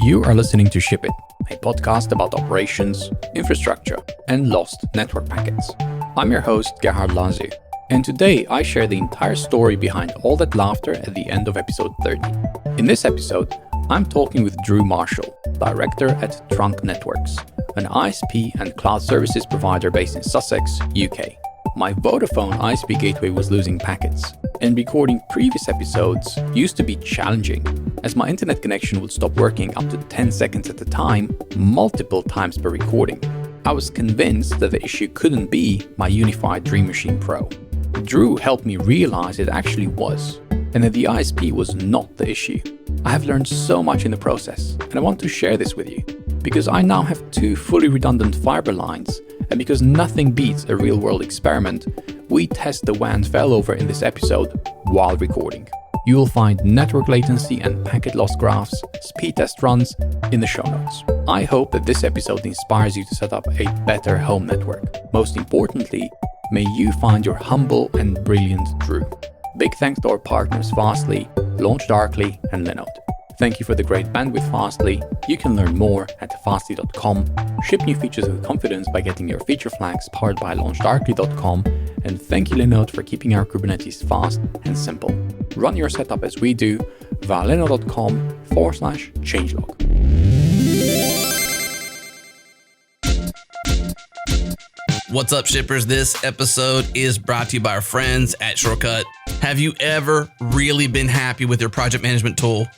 You are listening to Ship It, a podcast about operations, infrastructure, and lost network packets. I'm your host, Gerhard, and today I share the entire story behind all that laughter at the end of episode 30. In this episode, I'm talking with Drew Marshall, director at Trunk Networks, an ISP and cloud services provider based in Sussex, UK. My Vodafone ISP gateway was losing packets, and recording previous episodes used to be challenging, as my internet connection would stop working up to 10 seconds at a time, multiple times per recording. I was convinced that the issue couldn't be my Unifi Dream Machine Pro. Drew helped me realize it actually was, and that the ISP was not the issue. I have learned so much in the process, and I want to share this with you, because I now have 2 fully redundant fiber lines, and because nothing beats a real-world experiment, we test the WAN failover in this episode while recording. You will find network latency and packet loss graphs, speed test runs in the show notes. I hope that this episode inspires you to set up a better home network. Most importantly, may you find your humble and brilliant Drew. Big thanks to our partners Fastly, LaunchDarkly, and Linode. Thank you for the great bandwidth, Fastly. You can learn more at fastly.com. Ship new features with confidence by getting your feature flags powered by launchdarkly.com. And thank you, Linode, for keeping our Kubernetes fast and simple. Run your setup as we do via linode.com/changelog. What's up, shippers? This episode is brought to you by our friends at Shortcut. Have you ever really been happy with your project management tool?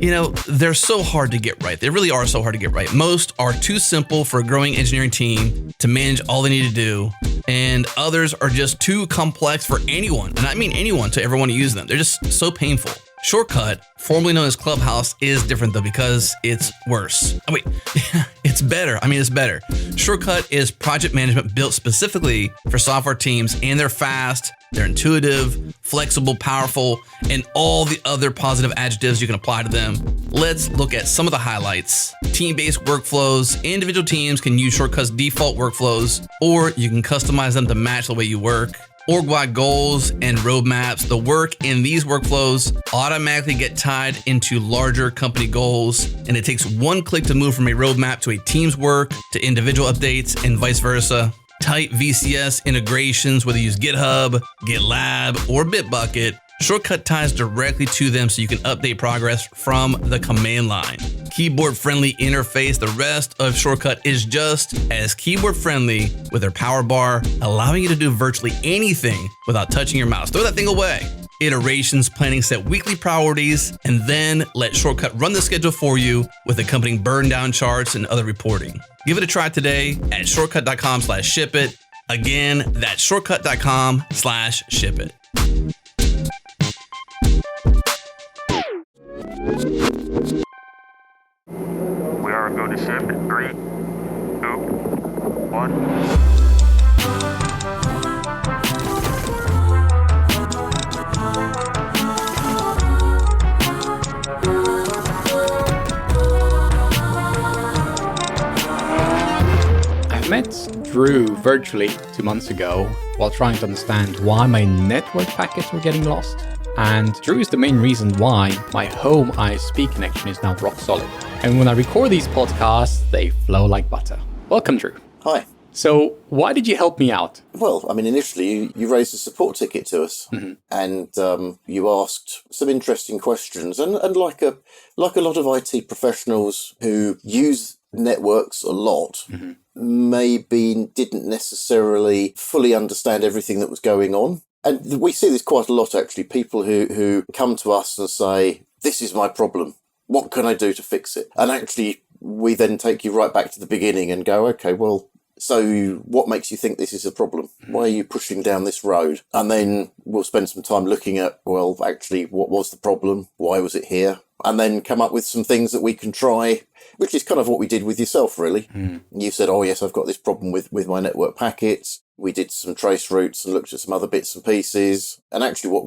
You know, they're so hard to get right. They really are so hard to get right. Most are too simple for a growing engineering team to manage all they need to do, and others are just too complex for anyone, and I mean anyone, to ever want to use them. They're just so painful. Shortcut, formerly known as Clubhouse, is different though because it's worse. Oh wait, it's better. It's better. Shortcut is project management built specifically for software teams, and they're fast, they're intuitive, flexible, powerful, and all the other positive adjectives you can apply to them. Let's look at some of the highlights. Team-based workflows. Individual teams can use Shortcut's default workflows, or you can customize them to match the way you work. Org-wide goals and roadmaps. The work in these workflows automatically get tied into larger company goals, and it takes one click to move from a roadmap to a team's work to individual updates and vice versa. Tight VCS integrations, whether you use GitHub, GitLab, or Bitbucket, Shortcut ties directly to them so you can update progress from the command line. Keyboard-friendly interface. The rest of Shortcut is just as keyboard-friendly with their power bar, allowing you to do virtually anything without touching your mouse. Throw that thing away. Iterations planning, set weekly priorities, and then let Shortcut run the schedule for you with accompanying burn down charts and other reporting. Give it a try today at shortcut.com/shipit. Again, that's shortcut.com/shipit. We are going to ship in 3, 2, 1. I met Drew virtually 2 months ago while trying to understand why my network packets were getting lost. And Drew is the main reason why my home ISP connection is now rock solid. And when I record these podcasts, they flow like butter. Welcome, Drew. Hi. So why did you help me out? Well, initially you raised a support ticket to us, and you asked some interesting questions. And like a lot of IT professionals who use networks a lot, maybe didn't necessarily fully understand everything that was going on. And we see this quite a lot, actually. People who come to us and say, "This is my problem. What can I do to fix it?" And actually, we then take you right back to the beginning and go, "Okay, well, so what makes you think this is a problem? Why are you pushing down this road?" And then we'll spend some time looking at, well, actually, what was the problem? Why was it here? And then come up with some things that we can try, which is kind of what we did with yourself, really. You said, "Oh, yes, I've got this problem with my network packets." We did some trace routes and looked at some other bits and pieces. And actually,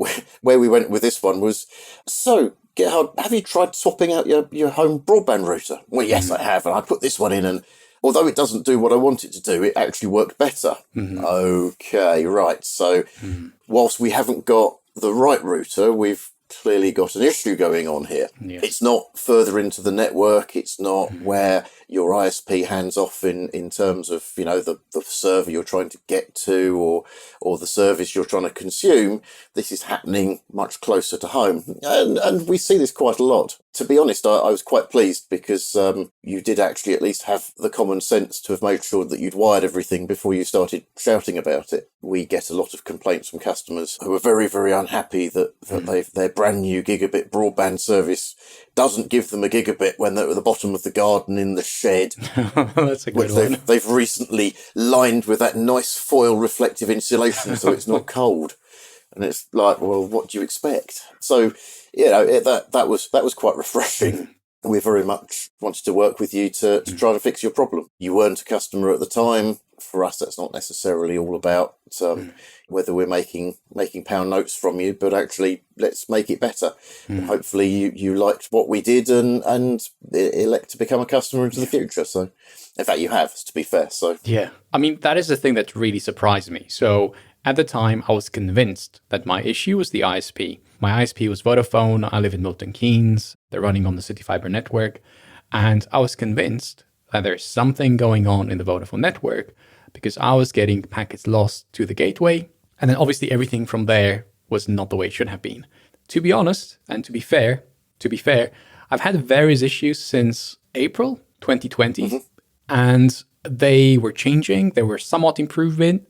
where we went with this one was, "So, Gerhard, have you tried swapping out your home broadband router?" "Well, yes, I have. And I put this one in, and although it doesn't do what I want it to do, it actually worked better." Okay, right. So whilst we haven't got the right router, we've clearly got an issue going on here. Yeah. It's not further into the network. It's not where your ISP hands off in terms of, the server you're trying to get to or the service you're trying to consume. This is happening much closer to home. And we see this quite a lot. To be honest, I was quite pleased because you did actually at least have the common sense to have made sure that you'd wired everything before you started shouting about it. We get a lot of complaints from customers who are very, very unhappy that their brand new gigabit broadband service doesn't give them a gigabit when they're at the bottom of the garden in the shed. That's a good one. They've recently lined with that nice foil reflective insulation so it's not cold. And it's like, well, what do you expect? So, that was quite refreshing. We very much wanted to work with you to try to fix your problem. You weren't a customer at the time. For us, that's not necessarily all about whether we're making pound notes from you, but actually let's make it better. Hopefully you liked what we did and elect to become a customer into the future. So, in fact, you have, to be fair. So yeah, I mean, that is the thing that really surprised me. So at the time, I was convinced that my issue was the ISP. My ISP was Vodafone. I live in Milton Keynes. They're running on the City Fibre network. And I was convinced that there's something going on in the Vodafone network because I was getting packets lost to the gateway. And then obviously everything from there was not the way it should have been. To be honest, and to be fair, I've had various issues since April 2020. And they were changing. They were somewhat improving.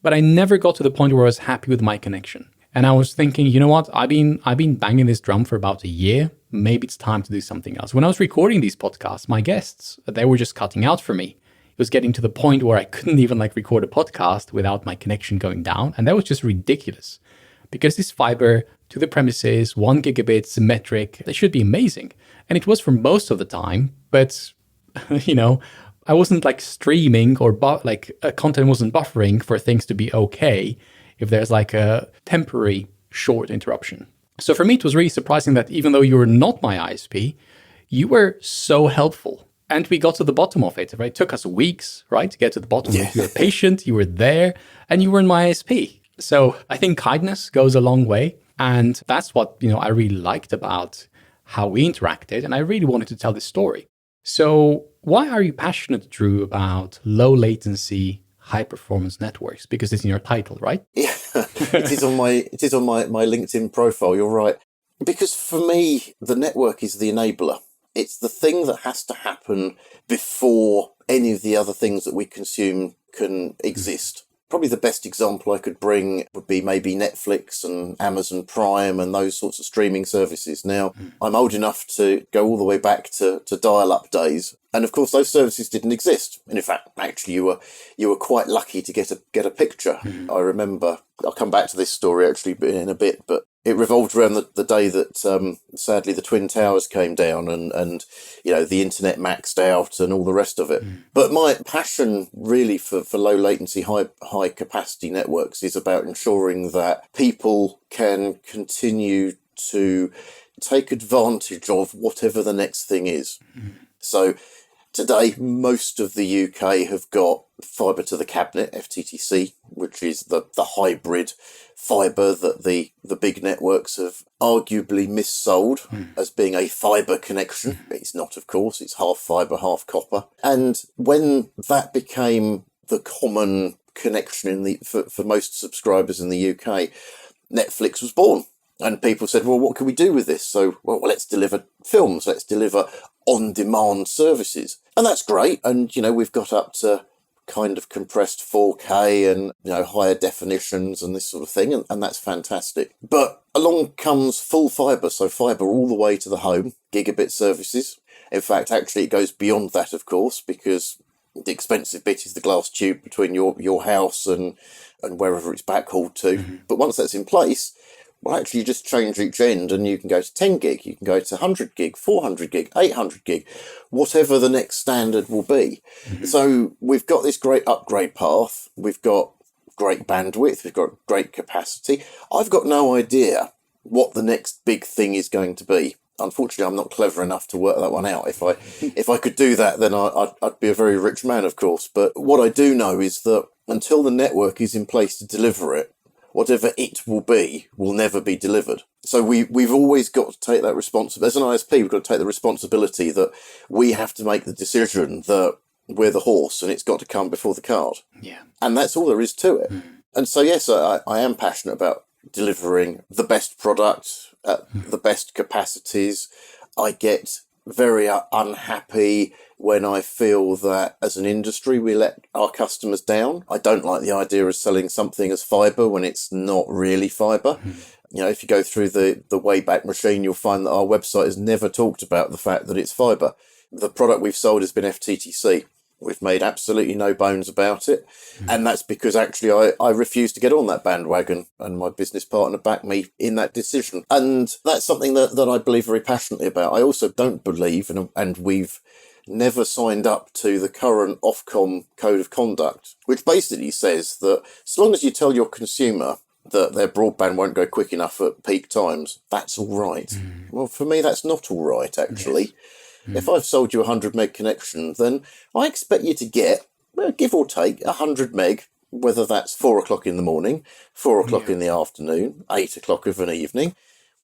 But I never got to the point where I was happy with my connection. And I was thinking, you know what? I've been banging this drum for about a year. Maybe it's time to do something else. When I was recording these podcasts, my guests, they were just cutting out for me. It was getting to the point where I couldn't even record a podcast without my connection going down. And that was just ridiculous. Because this fiber to the premises, 1 gigabit, symmetric, that should be amazing. And it was for most of the time. But, I wasn't streaming or content wasn't buffering for things to be okay if there's a temporary short interruption. So for me, it was really surprising that even though you were not my ISP, you were so helpful. And we got to the bottom of it, right? It took us weeks, right, to get to the bottom of it. You were patient, you were there, and you were in my ISP. So I think kindness goes a long way. And that's what, I really liked about how we interacted. And I really wanted to tell this story. So why are you passionate, Drew, about low latency, high performance networks? Because it's in your title, right? Yeah, it is on my LinkedIn profile. You're right. Because for me, the network is the enabler. It's the thing that has to happen before any of the other things that we consume can exist. Probably the best example I could bring would be maybe Netflix and Amazon Prime and those sorts of streaming services. Now, I'm old enough to go all the way back to dial-up days. And of course, those services didn't exist. And in fact, actually, you were quite lucky to get a picture. I remember, I'll come back to this story actually in a bit, but it revolved around the day that sadly the Twin Towers came down and the internet maxed out and all the rest of it. But my passion really for low latency, high capacity networks is about ensuring that people can continue to take advantage of whatever the next thing is. So today, most of the UK have got fibre to the cabinet, FTTC, which is the hybrid fibre that the big networks have arguably missold as being a fibre connection. It's not, of course. It's half fibre, half copper. And when that became the common connection for most subscribers in the UK, Netflix was born. And people said, well, what can we do with this? So, well, let's deliver films. Let's deliver on-demand services. And that's great. And, we've got up to kind of compressed 4K and, higher definitions and this sort of thing. And that's fantastic. But along comes full fibre. So fibre all the way to the home, gigabit services. In fact, actually, it goes beyond that, of course, because the expensive bit is the glass tube between your house and wherever it's backhauled to. But once that's in place, well, actually, you just change each end and you can go to 10 gig, you can go to 100 gig, 400 gig, 800 gig, whatever the next standard will be. So we've got this great upgrade path. We've got great bandwidth. We've got great capacity. I've got no idea what the next big thing is going to be. Unfortunately, I'm not clever enough to work that one out. If I could do that, then I'd be a very rich man, of course. But what I do know is that until the network is in place to deliver it, whatever it will be will never be delivered. So we've always got to take that responsibility. As an ISP, we've got to take the responsibility that we have to make the decision that we're the horse and it's got to come before the cart. Yeah. And that's all there is to it. And so, yes, I am passionate about delivering the best product at the best capacities. I get very unhappy when I feel that as an industry we let our customers down. I don't like the idea of selling something as fibre when it's not really fibre. You know, if you go through the Wayback Machine, you'll find that our website has never talked about the fact that it's fibre. The product we've sold has been FTTC. We've made absolutely no bones about it. And that's because actually I refused to get on that bandwagon, and my business partner backed me in that decision. And that's something that I believe very passionately about. I also don't believe, and we've never signed up to the current Ofcom Code of Conduct, which basically says that as long as you tell your consumer that their broadband won't go quick enough at peak times, that's all right. Well, for me, that's not all right, actually. Yes. If I've sold you a 100 meg connection, then I expect you to get, well, give or take, 100 meg, whether that's 4 o'clock in the morning, 4 o'clock in the afternoon, 8 o'clock of an evening.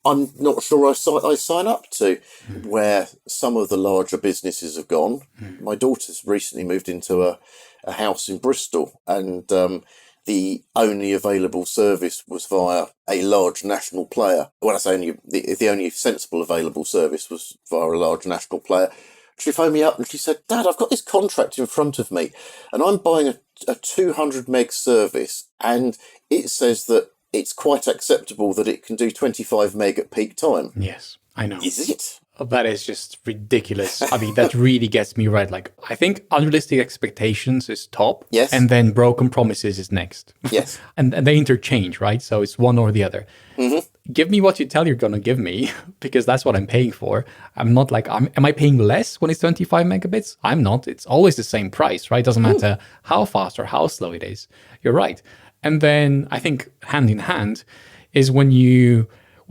I'm not sure I sign up to where some of the larger businesses have gone. My daughter's recently moved into a house in Bristol, and the only available service was via a large national player. When I say only, the only sensible available service was via a large national player. She phoned me up and she said, "Dad, I've got this contract in front of me and I'm buying a 200 meg service, and it says that it's quite acceptable that it can do 25 meg at peak time." Yes, I know. Is it? That is just ridiculous. I mean, that really gets me right. Like, I think unrealistic expectations is top. Yes. And then broken promises is next. Yes. and they interchange, right? So it's one or the other. Give me what you tell you're going to give me, because that's what I'm paying for. I'm not like, am I paying less when it's 25 megabits? I'm not. It's always the same price, right? Doesn't matter how fast or how slow it is. You're right. And then I think hand in hand is when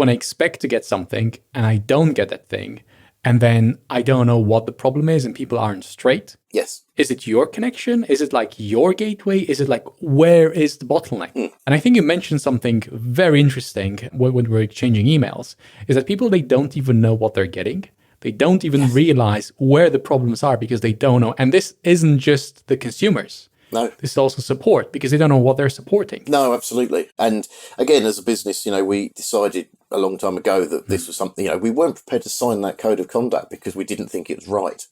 I expect to get something and I don't get that thing, and then I don't know what the problem is and people aren't straight. Yes. Is it your connection? Is it like your gateway? Is it like, where is the bottleneck? And I think you mentioned something very interesting when we were exchanging emails, is that people, they don't even know what they're getting. They don't even realize where the problems are because they don't know. And this isn't just the consumers. No. This is also support, because they don't know what they're supporting. No, absolutely. And again, as a business, we decided a long time ago that this was something, we weren't prepared to sign that code of conduct because we didn't think it was right.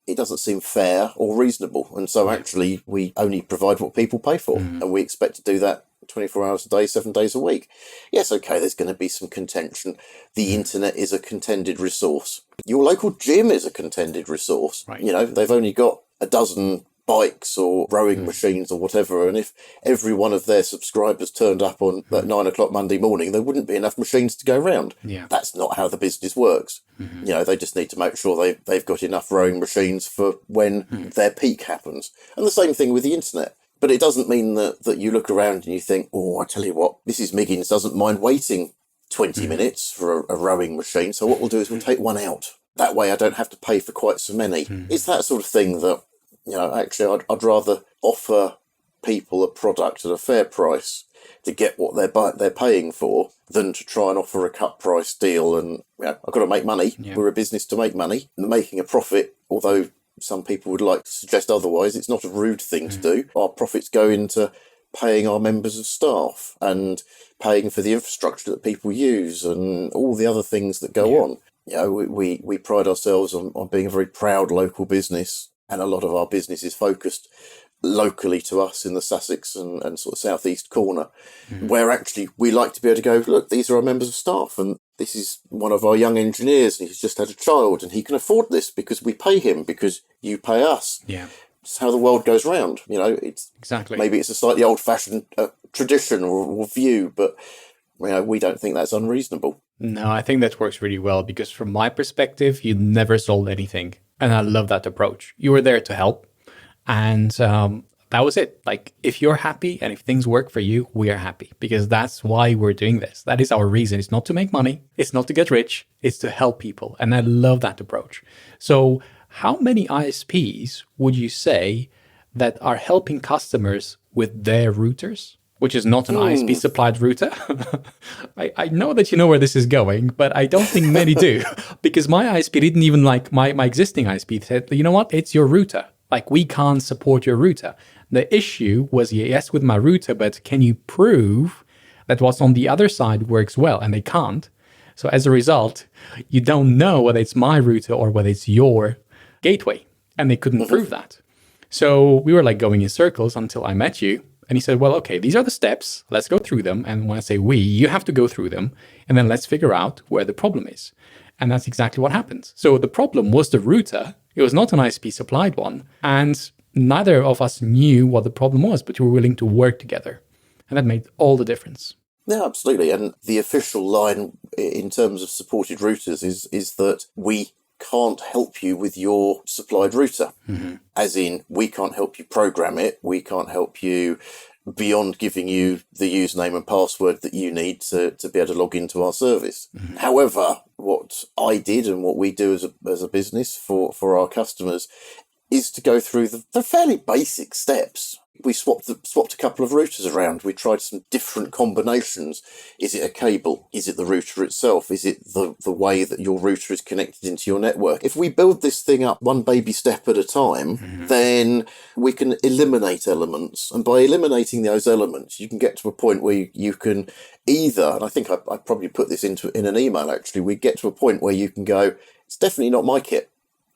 It doesn't seem fair or reasonable. And so actually we only provide what people pay for, and we expect to do that 24 hours a day, 7 days a week. Yes, okay, there's going to be some contention. The internet is a contended resource. Your local gym is a contended resource. Right. They've only got a dozen bikes or rowing machines or whatever, and if every one of their subscribers turned up on at 9 o'clock Monday morning, there wouldn't be enough machines to go round. Yeah. That's not how the business works. They just need to make sure they've got enough rowing machines for when their peak happens. And the same thing with the internet. But it doesn't mean that you look around and you think, oh, I tell you what, Mrs. Miggins doesn't mind waiting 20 minutes for a rowing machine, so what we'll do is we'll take one out. That way I don't have to pay for quite so many. It's that sort of thing that, actually, I'd rather offer people a product at a fair price to get what they're paying for than to try and offer a cut price deal. And I've got to make money. Yeah. We're a business to make money. Making a profit, although some people would like to suggest otherwise, it's not a rude thing to do. Our profits go into paying our members of staff and paying for the infrastructure that people use and all the other things that go on. We pride ourselves on being a very proud local business. And a lot of our business is focused locally to us in the Sussex and sort of southeast corner, where actually we like to be able to go, look, these are our members of staff, and this is one of our young engineers, and he's just had a child, and he can afford this because we pay him, because you pay us. Yeah. It's how the world goes round. It's exactly. Maybe it's a slightly old-fashioned tradition or view, but we don't think that's unreasonable. No, I think that works really well, because from my perspective, you never sold anything. And I love that approach. You were there to help. And that was it. Like, if you're happy and if things work for you, we are happy, because that's why we're doing this. That is our reason. It's not to make money. It's not to get rich. It's to help people. And I love that approach. So how many ISPs would you say that are helping customers with their routers, which is not an ISP supplied router. I know that you know where this is going, but I don't think many do, because my ISP didn't even like my existing ISP said, you know what, it's your router. Like, we can't support your router. The issue was, yes, with my router, but can you prove that what's on the other side works well? And they can't. So as a result, you don't know whether it's my router or whether it's your gateway. And they couldn't prove that. So we were like going in circles until I met you. And he said, well, okay, these are the steps. Let's go through them. And when I say we, you have to go through them. And then let's figure out where the problem is. And that's exactly what happened. So the problem was the router. It was not an ISP supplied one. And neither of us knew what the problem was, but we were willing to work together. And that made all the difference. Yeah, absolutely. And the official line in terms of supported routers is that we can't help you with your supplied router. As in, we can't help you program it. We can't help you beyond giving you the username and password that you need to be able to log into our service. However, what I did and what we do as a business for our customers is to go through the fairly basic steps. We swapped a couple of routers around. We tried some different combinations. Is it a cable? Is it the router itself? Is it the way that your router is connected into your network? If we build this thing up one baby step at a time, then we can eliminate elements. And by eliminating those elements, you can get to a point where you can either, and I think I probably put this in an email actually, we get to a point where you can go, it's definitely not my kit.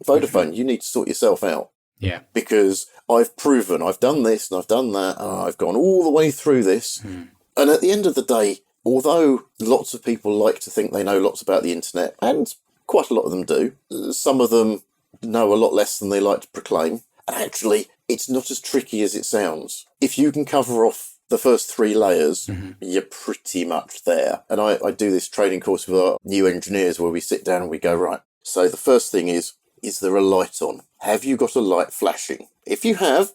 Vodafone, you need to sort yourself out. Yeah. Because I've proven I've done this and I've done that. And I've gone all the way through this. And at the end of the day, although lots of people like to think they know lots about the internet, and quite a lot of them do, some of them know a lot less than they like to proclaim. And actually, it's not as tricky as it sounds. If you can cover off the first 3 layers, you're pretty much there. And I do this training course with our new engineers where we sit down and we go, right, so the first thing is there a light on? Have you got a light flashing? If you have,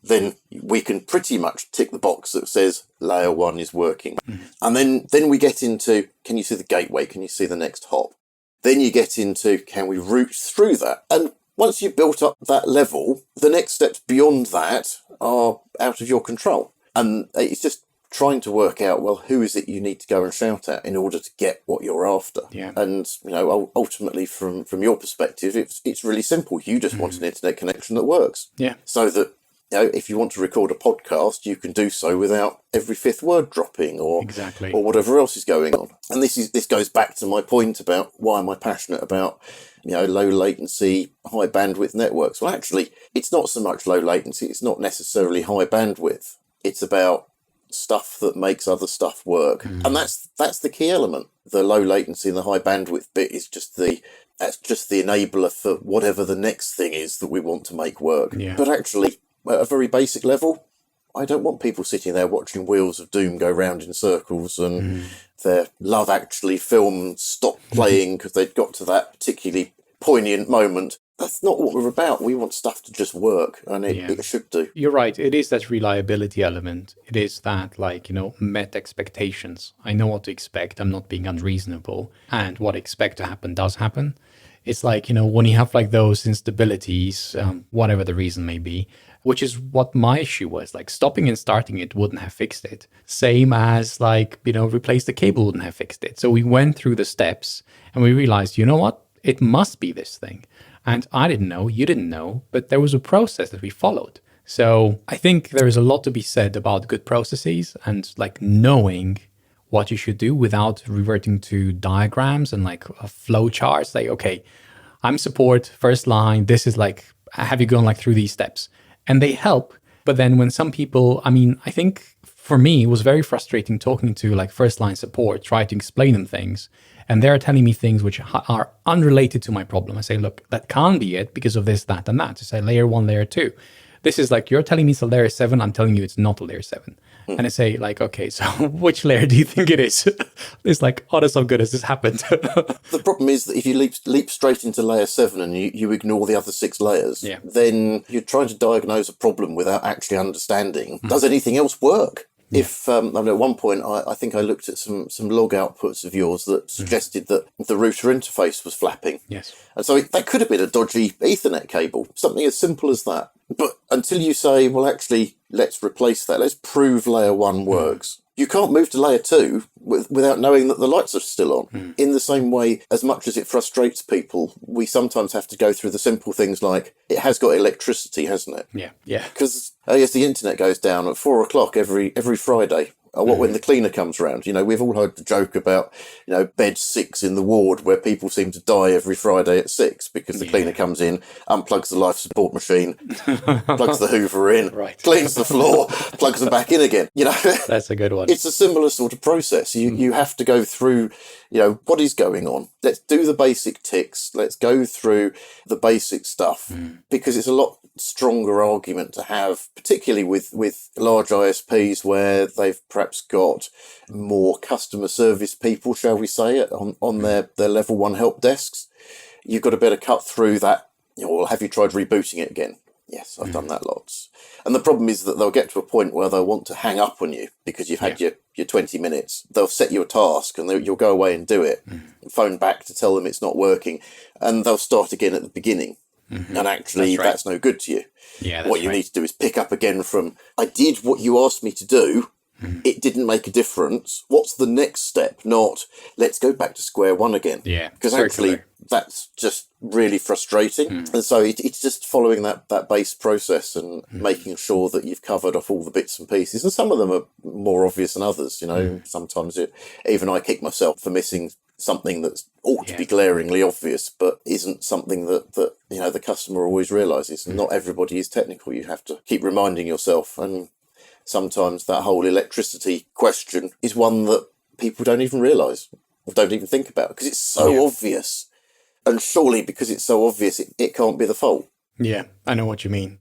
then we can pretty much tick the box that says layer 1 is working. And then we get into, can you see the gateway? Can you see the next hop? Then you get into, can we route through that? And once you've built up that level, the next steps beyond that are out of your control. And it's just trying to work out, well, who is it you need to go and shout at in order to get what you're after? Yeah. And, ultimately from your perspective, it's really simple. You just want an internet connection that works. Yeah. So that, if you want to record a podcast, you can do so without every 5th word dropping or whatever else is going on. And this goes back to my point about why am I passionate about, low latency, high bandwidth networks. Well, actually, it's not so much low latency. It's not necessarily high bandwidth. It's about stuff that makes other stuff work. And that's the key element. The low latency and the high bandwidth bit is just the enabler for whatever the next thing is that we want to make work. Yeah. But actually, at a very basic level, I don't want people sitting there watching Wheels of Doom go round in circles and their Love Actually film stop playing because they'd got to that particularly poignant moment. That's not what we're about. We want stuff to just work, and it should do. You're right. It is that reliability element. It is that, met expectations. I know what to expect. I'm not being unreasonable. And what I expect to happen does happen. It's like, when you have those instabilities, whatever the reason may be, which is what my issue was. Stopping and starting it wouldn't have fixed it. Same as replace the cable wouldn't have fixed it. So we went through the steps and we realized, you know what? It must be this thing. And I didn't know, you didn't know, but there was a process that we followed. So I think there is a lot to be said about good processes and knowing what you should do without reverting to diagrams and a flow charts. Okay, I'm support, first line, this is have you gone through these steps? And they help. But then when some people, I think for me, it was very frustrating talking to first line support, try to explain them things. And they're telling me things which are unrelated to my problem. I say, look, that can't be it because of this, that, and that. I say layer 1, layer 2. This is you're telling me it's a layer 7. I'm telling you it's not a layer 7. And I say okay, so which layer do you think it is? It's oh, so good as this happened. The problem is that if you leap straight into layer 7 and you ignore the other 6 layers, then you're trying to diagnose a problem without actually understanding, does anything else work? If I mean, at one point, I think I looked at some log outputs of yours that suggested that the router interface was flapping. Yes. And so that could have been a dodgy Ethernet cable, something as simple as that. But until you say, well, actually, let's replace that, let's prove layer 1 works. You can't move to layer 2 without knowing that the lights are still on. In the same way, as much as it frustrates people, we sometimes have to go through the simple things like, it has got electricity, hasn't it? Yeah. Because, yes, the internet goes down at 4 o'clock every Friday. What when the cleaner comes round? We've all heard the joke about, bed 6 in the ward where people seem to die every Friday at 6 because the cleaner comes in, unplugs the life support machine, plugs the Hoover in, cleans the floor, plugs them back in again. That's a good one. It's a similar sort of process. You have to go through, what is going on? Let's do the basic ticks. Let's go through the basic stuff because it's a lot stronger argument to have, particularly with large ISPs where they've perhaps got more customer service people, shall we say it, on their level 1 help desks. You've got to better cut through that. Well, have you tried rebooting it again? Yes, I've done that lots. And the problem is that they'll get to a point where they'll want to hang up on you because you've had your 20 minutes. They'll set you a task and you'll go away and do it, phone back to tell them it's not working, and they'll start again at the beginning. And actually, that's no good to you. What you need to do is pick up again from, I did what you asked me to do. It didn't make a difference. What's the next step? Not, let's go back to square one again. Because actually, that's just really frustrating. And so it's just following that base process and making sure that you've covered off all the bits and pieces. And some of them are more obvious than others. Sometimes even I kick myself for missing something that ought to be glaringly obvious, but isn't something that the customer always realises. And not everybody is technical. You have to keep reminding yourself. And sometimes that whole electricity question is one that people don't even realise or don't even think about because it's so obvious. And surely because it's so obvious, it can't be the fault. Yeah, I know what you mean.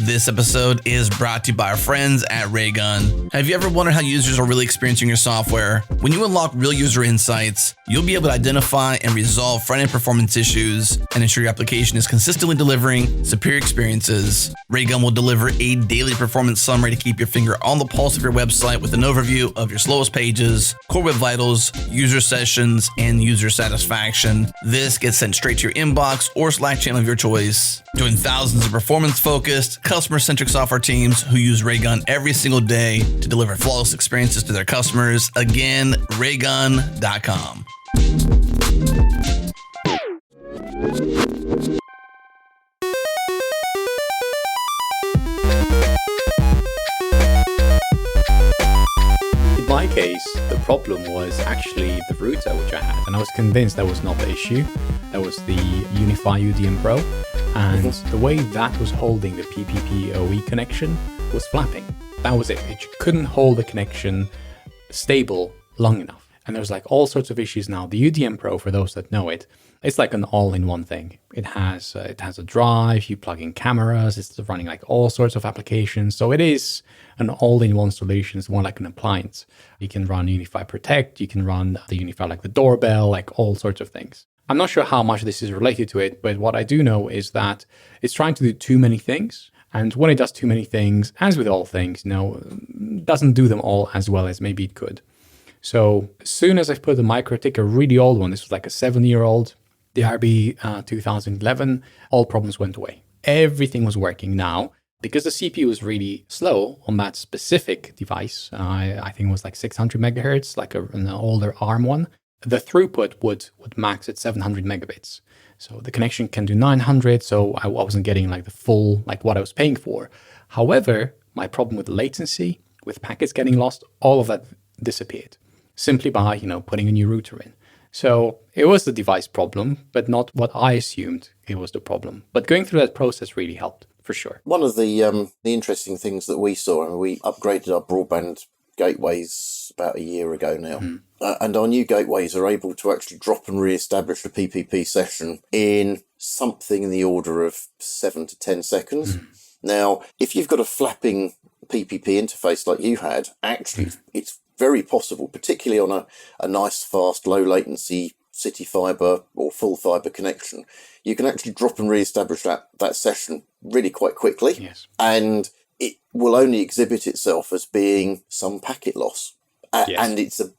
This episode is brought to you by our friends at Raygun. Have you ever wondered how users are really experiencing your software? When you unlock real user insights, you'll be able to identify and resolve front-end performance issues and ensure your application is consistently delivering superior experiences. Raygun will deliver a daily performance summary to keep your finger on the pulse of your website with an overview of your slowest pages, core web vitals, user sessions, and user satisfaction. This gets sent straight to your inbox or Slack channel of your choice. Join thousands of performance-focused, customer-centric software teams who use Raygun every single day to deliver flawless experiences to their customers. Again, raygun.com. In my case, the problem was actually the router which I had, and I was convinced that was not the issue. That was the Unifi Dream Pro, and the way that was holding the PPP OE connection was flapping. That was it. It couldn't hold the connection stable long enough. And there's like all sorts of issues now. The UDM Pro, for those that know it, it's like an all-in-one thing. It has a drive, you plug in cameras, it's running like all sorts of applications. So it is an all-in-one solution. It's more like an appliance. You can run Unifi Protect, you can run the Unifi like the doorbell, like all sorts of things. I'm not sure how much this is related to it, but what I do know is that it's trying to do too many things. And when it does too many things, as with all things, doesn't do them all as well as maybe it could. So as soon as I've put the MikroTik, a really old one, this was like a 7-year-old, the RB 2011, all problems went away. Everything was working now. Because the CPU was really slow on that specific device, I think it was like 600 megahertz, like an older ARM one, the throughput would max at 700 megabits. So the connection can do 900, so I wasn't getting like the full, like what I was paying for. However, my problem with latency, with packets getting lost, all of that disappeared simply by, putting a new router in. So it was the device problem, but not what I assumed it was the problem. But going through that process really helped, for sure. One of the interesting things that we saw, and we upgraded our broadband gateways about a year ago now. And our new gateways are able to actually drop and re-establish a PPP session in something in the order of 7 to 10 seconds. Now, if you've got a flapping PPP interface like you had, actually it's very possible, particularly on a nice, fast, low latency city fibre or full fibre connection, you can actually drop and re-establish that session really quite quickly. Yes. And it will only exhibit itself as being some packet loss. Yes. And it's a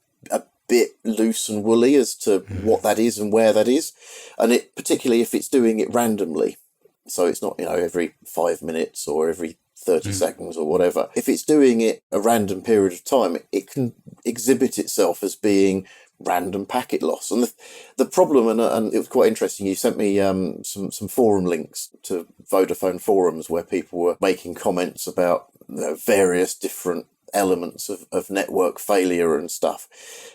bit loose and woolly as to what that is and where that is. And it, particularly if it's doing it randomly. So it's not, every 5 minutes or every 30 seconds or whatever. If it's doing it a random period of time, it can exhibit itself as being random packet loss. And the problem, and it was quite interesting, you sent me some forum links to Vodafone forums where people were making comments about various different elements of network failure and stuff.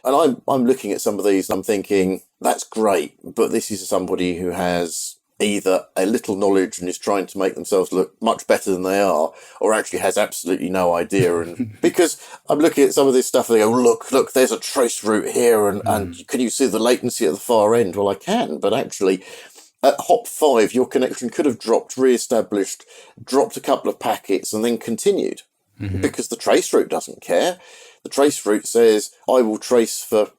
And I'm looking at some of these and I'm thinking, that's great, but this is somebody who has either a little knowledge and is trying to make themselves look much better than they are, or actually has absolutely no idea. And because I'm looking at some of this stuff and they go, look, there's a trace route here, and can you see the latency at the far end? Well, I can, but actually at hop 5, your connection could have dropped, re-established, dropped a couple of packets, and then continued. Because the trace route doesn't care. The trace route says, I will trace for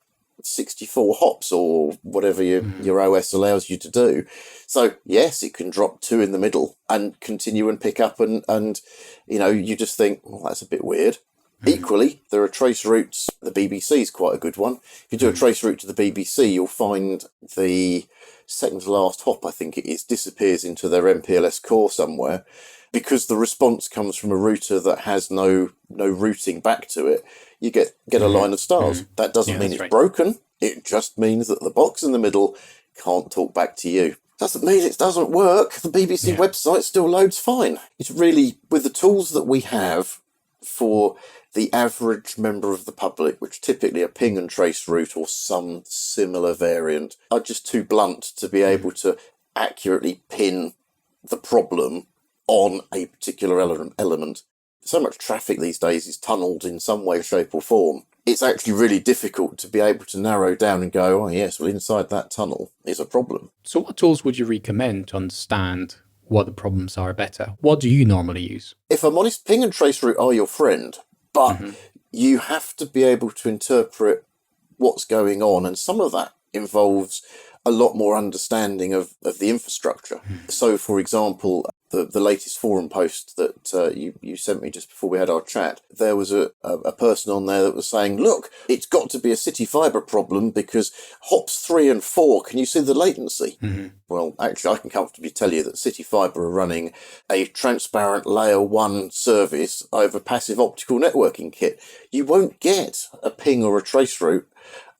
64 hops or whatever your OS allows you to do. So yes, it can drop 2 in the middle and continue and pick up, and you just think, well, that's a bit weird. Equally, there are trace routes. The BBC is quite a good one. If you do a trace route to the BBC, you'll find the second to last hop, I think it is, disappears into their MPLS core somewhere. Because the response comes from a router that has no routing back to it, you get a line of stars. That doesn't mean it's broken. It just means that the box in the middle can't talk back to you. Doesn't mean it doesn't work. The BBC website still loads fine. It's really, with the tools that we have for the average member of the public, which typically a ping and trace route or some similar variant, are just too blunt to be able to accurately pin the problem on a particular element. So much traffic these days is tunnelled in some way, shape or form. It's actually really difficult to be able to narrow down and go, oh yes, well inside that tunnel is a problem. So what tools would you recommend to understand what the problems are better? What do you normally use? If I'm honest, ping and trace route are your friend, but you have to be able to interpret what's going on, and some of that involves a lot more understanding of the infrastructure. So, for example, the latest forum post that you sent me just before we had our chat, there was a person on there that was saying, look, it's got to be a city fibre problem because hops 3 and 4, can you see the latency? Well, actually, I can comfortably tell you that city fibre are running a transparent layer 1 service over passive optical networking kit. You won't get a ping or a trace route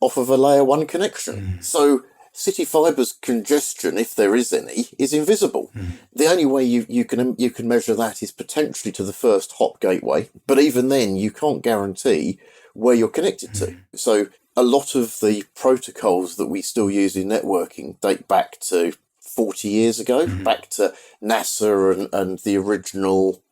off of a layer 1 connection. So city fibre's congestion, if there is any, is invisible. The only way you can measure that is potentially to the first hop gateway, but even then you can't guarantee where you're connected to. So a lot of the protocols that we still use in networking date back to 40 years ago, back to NASA and the original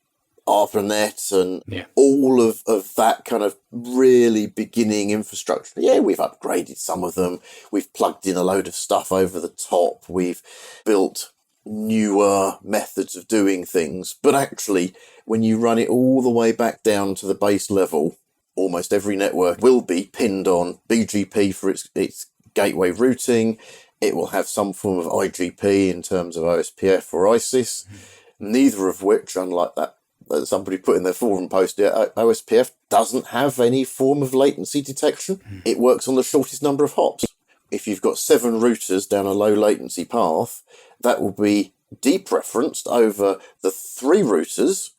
ARPANET and all of that kind of really beginning infrastructure. Yeah, we've upgraded some of them. We've plugged in a load of stuff over the top. We've built newer methods of doing things. But actually, when you run it all the way back down to the base level, almost every network will be pinned on BGP for its gateway routing. It will have some form of IGP in terms of OSPF or ISIS, neither of which, unlike that somebody put in their forum post, OSPF doesn't have any form of latency detection. It works on the shortest number of hops. If you've got 7 routers down a low latency path, that will be depreferenced over the 3 routers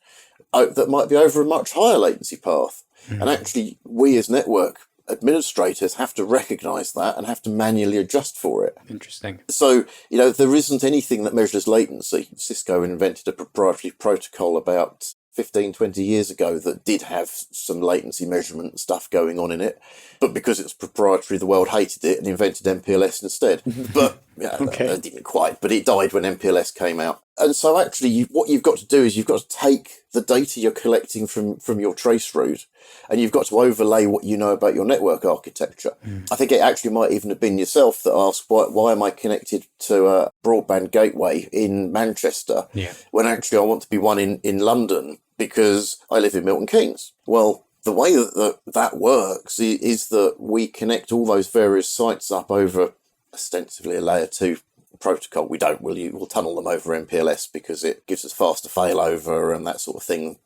that might be over a much higher latency path. And actually, we as network administrators have to recognise that and have to manually adjust for it. Interesting. So, there isn't anything that measures latency. Cisco invented a proprietary protocol about 15, 20 years ago that did have some latency measurement stuff going on in it. But because it's proprietary, the world hated it and invented MPLS instead. But it didn't quite, but it died when MPLS came out. And so actually what you've got to do is you've got to take the data you're collecting from your trace route and you've got to overlay what you know about your network architecture. I think it actually might even have been yourself that asked, why am I connected to a broadband gateway in Manchester when actually I want to be one in London because I live in Milton Keynes? Well, the way that works is that we connect all those various sites up over ostensibly a layer 2 protocol. We don't. We'll tunnel them over MPLS because it gives us faster failover and that sort of thing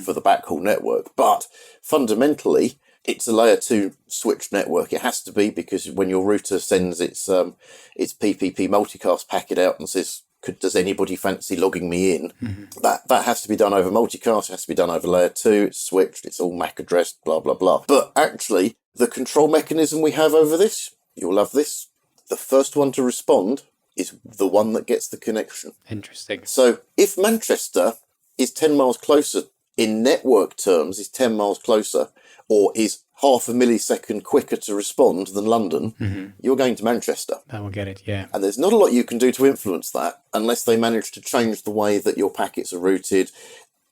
for the backhaul network. But fundamentally, it's a layer 2 switch network. It has to be, because when your router sends its PPP multicast packet out and says, does anybody fancy logging me in? That has to be done over multicast. It has to be done over layer 2. It's switched. It's all MAC addressed, blah, blah, blah. But actually, the control mechanism we have over this, you'll love this. The first one to respond is the one that gets the connection. Interesting. So if Manchester is 10 miles closer, in network terms, is 10 miles closer, or is half a millisecond quicker to respond than London, you're going to Manchester. That will get it, yeah. And there's not a lot you can do to influence that unless they manage to change the way that your packets are routed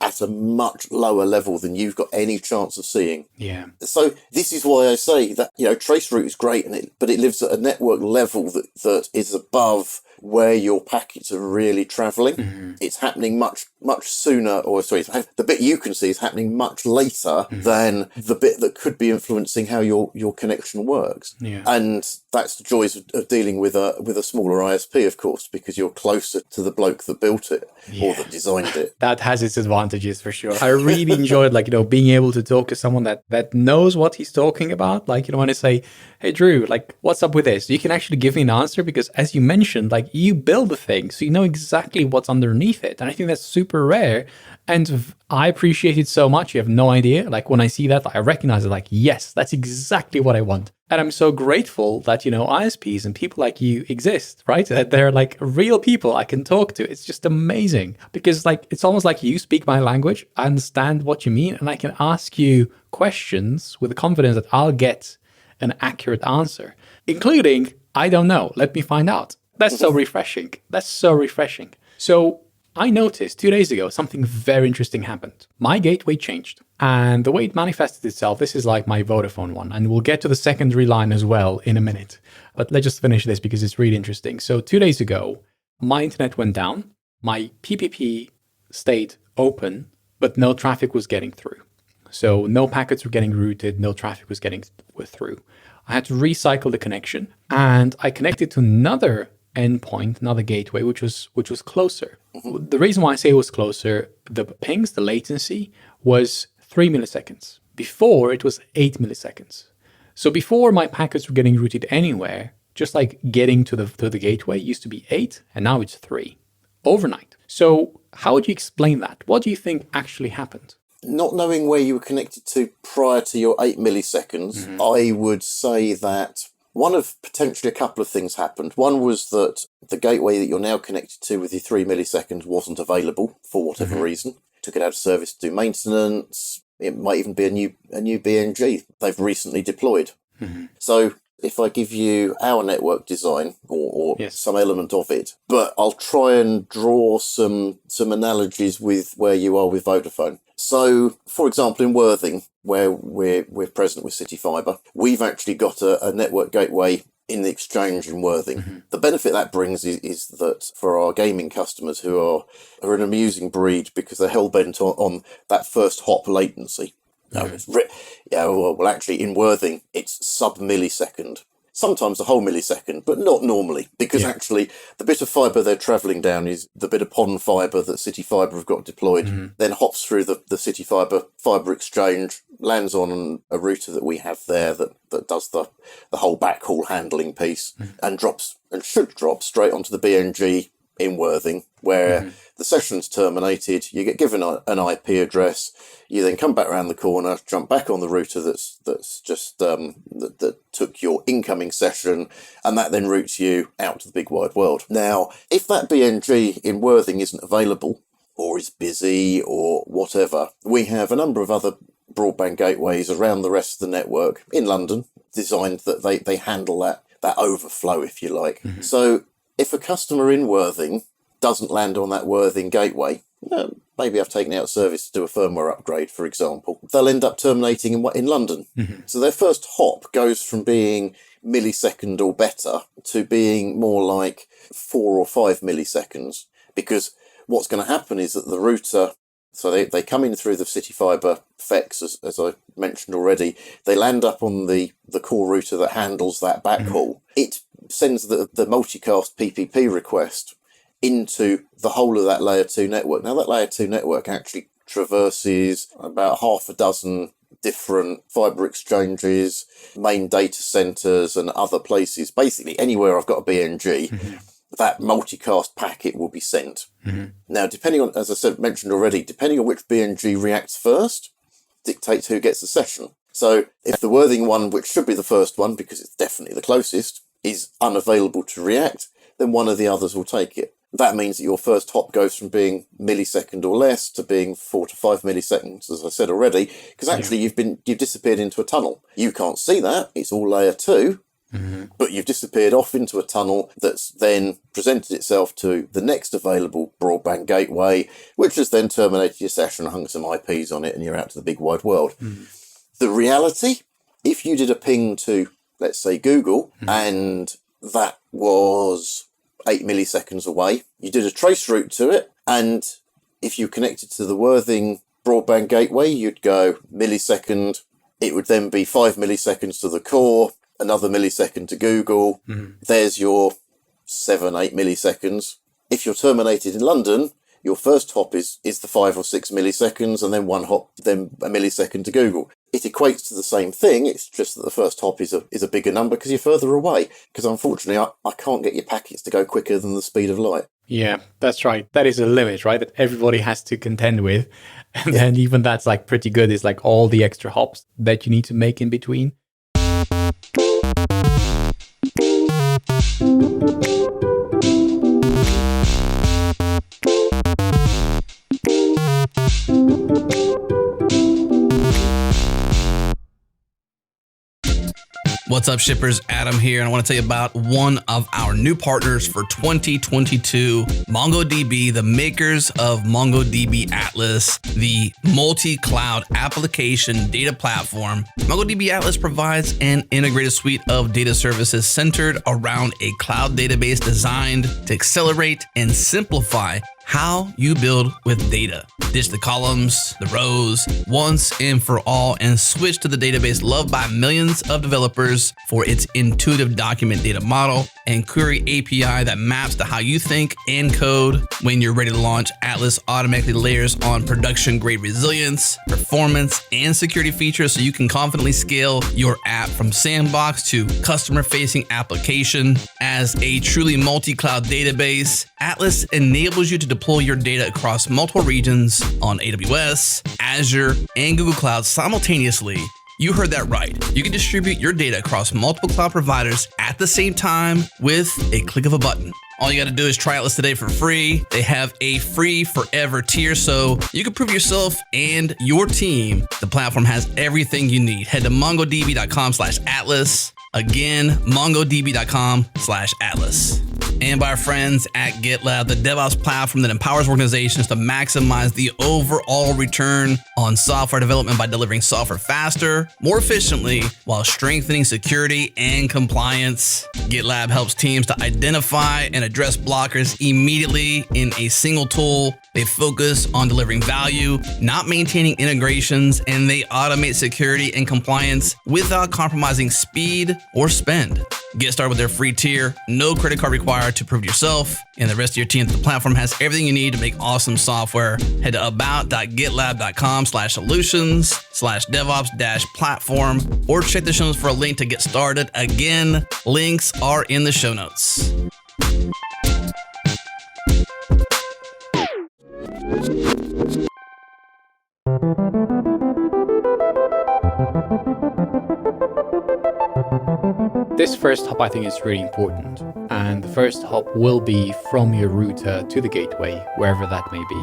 at a much lower level than you've got any chance of seeing. Yeah. So this is why I say that, traceroute is great, but it lives at a network level that is above where your packets are really travelling. It's happening much sooner, the bit you can see is happening much later than the bit that could be influencing how your connection works. Yeah. And that's the joys of dealing with a smaller ISP, of course, because you're closer to the bloke that built it or that designed it. That has its advantages for sure. I really enjoyed being able to talk to someone that knows what he's talking about. When I say, hey Drew, what's up with this? You can actually give me an answer because, as you mentioned, you build the thing, so you know exactly what's underneath it. And I think that's super rare. And I appreciate it so much. You have no idea. When I see that, I recognize it. Yes, that's exactly what I want. And I'm so grateful that, ISPs and people like you exist, right? That they're real people I can talk to. It's just amazing because it's almost like you speak my language. I understand what you mean. And I can ask you questions with the confidence that I'll get an accurate answer, including, I don't know, let me find out. That's so refreshing. So I noticed 2 days ago, something very interesting happened. My gateway changed. And the way it manifested itself, this is my Vodafone one. And we'll get to the secondary line as well in a minute. But let's just finish this because it's really interesting. So 2 days ago, my internet went down. My PPP stayed open, but no traffic was getting through. So no packets were getting routed, no traffic was getting through. I had to recycle the connection. And I connected to another endpoint, another gateway, which was closer. The reason why I say it was closer, the pings, the latency was 3 milliseconds. Before, it was 8 milliseconds. So before my packets were getting routed anywhere, just getting to the gateway used to be 8, and now it's 3 overnight. So how would you explain that? What do you think actually happened? Not knowing where you were connected to prior to your 8 milliseconds, I would say that one of potentially a couple of things happened. One was that the gateway that you're now connected to with your 3 milliseconds wasn't available for whatever reason. Took it out of service to do maintenance. It might even be a new BNG they've recently deployed. So if I give you our network design or some element of it, but I'll try and draw some analogies with where you are with Vodafone. So, for example, in Worthing, where we're present with City Fibre, we've actually got a network gateway in the exchange in Worthing. The benefit that brings is that for our gaming customers who are an amusing breed because they're hell-bent on that first hop latency. Well, actually, in Worthing, it's sub-millisecond. Sometimes a whole millisecond, but not normally, because actually the bit of fibre they're travelling down is the bit of PON fibre that City Fibre have got deployed, then hops through the City Fibre exchange, lands on a router that we have there that does the whole backhaul handling piece, and should drop straight onto the BNG in Worthing, where the session's terminated, you get given an IP address, you then come back around the corner, jump back on the router that's just that took your incoming session, and that then routes you out to the big wide world. Now, if that BNG in Worthing isn't available, or is busy, or whatever, we have a number of other broadband gateways around the rest of the network in London, designed that they handle that overflow, if you like. So if a customer in Worthing doesn't land on that Worthing gateway, maybe I've taken out of service to do a firmware upgrade, for example, they'll end up terminating in London. So their first hop goes from being millisecond or better to being more like 4 or 5 milliseconds, because what's going to happen is that the router, so they come in through the City Fibre FEX, as I mentioned already, they land up on the core router that handles that backhaul. It sends the multicast PPP request into the whole of that layer 2 network. Now, that layer 2 network actually traverses about half a dozen different fiber exchanges, main data centers, and other places. Basically, anywhere I've got a BNG, that multicast packet will be sent. Now, depending on, as I said, mentioned already, depending on which BNG reacts first, dictates who gets the session. So if the Worthing one, which should be the first one because it's definitely the closest, is unavailable to react, then one of the others will take it. That means that your first hop goes from being millisecond or less to being 4 to 5 milliseconds, as I said already, because actually you've disappeared into a tunnel. You can't see that, it's all layer 2, but you've disappeared off into a tunnel that's then presented itself to the next available broadband gateway, which has then terminated your session, hung some IPs on it, and you're out to the big wide world. The reality, if you did a ping to, let's say, Google, and that was 8 milliseconds away, you did a trace route to it, and if you connected to the Worthing broadband gateway, you'd go millisecond, it would then be 5 milliseconds to the core, another millisecond to Google, there's your 7, 8 milliseconds. If you're terminated in London, your first hop is the 5 or 6 milliseconds, and then one hop, then a millisecond to Google. It equates to the same thing, it's just that the first hop is a bigger number because you're further away. Because unfortunately, I can't get your packets to go quicker than the speed of light. Yeah, that's right. That is a limit, right? That everybody has to contend with. And then even that's like pretty good. It's like all the extra hops that you need to make in between. What's up, shippers? Adam here, and I want to tell you about one of our new partners for 2022, MongoDB, the makers of MongoDB Atlas, the multi-cloud application data platform. MongoDB Atlas provides an integrated suite of data services centered around a cloud database designed to accelerate and simplify how you build with data. Ditch the columns, the rows, once and for all, and switch to the database loved by millions of developers for its intuitive document data model and query API that maps to how you think and code. When you're ready to launch, Atlas automatically layers on production-grade resilience, performance, and security features so you can confidently scale your app from sandbox to customer-facing application. As a truly multi-cloud database, Atlas enables you to deploy your data across multiple regions on AWS, Azure, and Google Cloud simultaneously. You heard that right. You can distribute your data across multiple cloud providers at the same time with a click of a button. All you got to do is try Atlas today for free. They have a free forever tier, so you can prove yourself and your team the platform has everything you need. Head to mongodb.com/Atlas. Again, mongodb.com/Atlas. And by our friends at GitLab, the DevOps platform that empowers organizations to maximize the overall return on software development by delivering software faster, more efficiently, while strengthening security and compliance. GitLab helps teams to identify and address blockers immediately in a single tool. They focus on delivering value, not maintaining integrations, and they automate security and compliance without compromising speed or spend. Get started with their free tier, no credit card required to prove yourself, and the rest of your team. The platform has everything you need to make awesome software. Head to about.gitlab.com/solutions/DevOps-platform or check the show notes for a link to get started. Again, links are in the show notes. This first hop, I think, is really important. And the first hop will be from your router to the gateway, wherever that may be.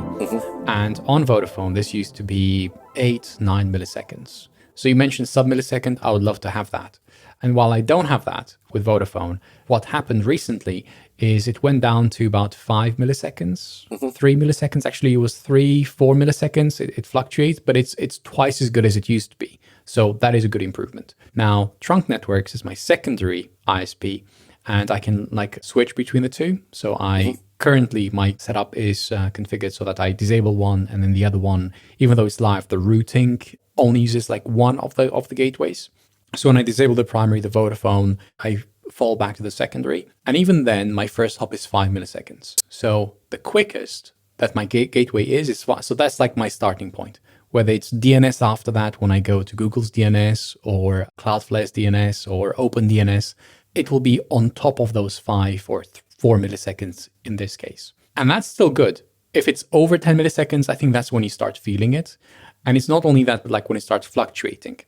And on Vodafone, this used to be 8, 9 milliseconds. So you mentioned sub-millisecond. I would love to have that. And while I don't have that with Vodafone, what happened recently is it went down to about 5 milliseconds, 3 milliseconds. Actually, it was 3, 4 milliseconds. It fluctuates, but it's twice as good as it used to be. So that is a good improvement. Now, Trunk Networks is my secondary ISP, and I can switch between the two. So currently my setup is configured so that I disable one, and then the other one, even though it's live, the routing only uses one of the gateways. So when I disable the primary, the Vodafone, I fall back to the secondary. And even then, my first hop is 5 milliseconds. So the quickest that my gateway is 5. So that's like my starting point. Whether it's DNS after that, when I go to Google's DNS or Cloudflare's DNS or OpenDNS, it will be on top of those 5 or 4 milliseconds in this case. And that's still good. If it's over 10 milliseconds, I think that's when you start feeling it. And it's not only that, but like when it starts fluctuating.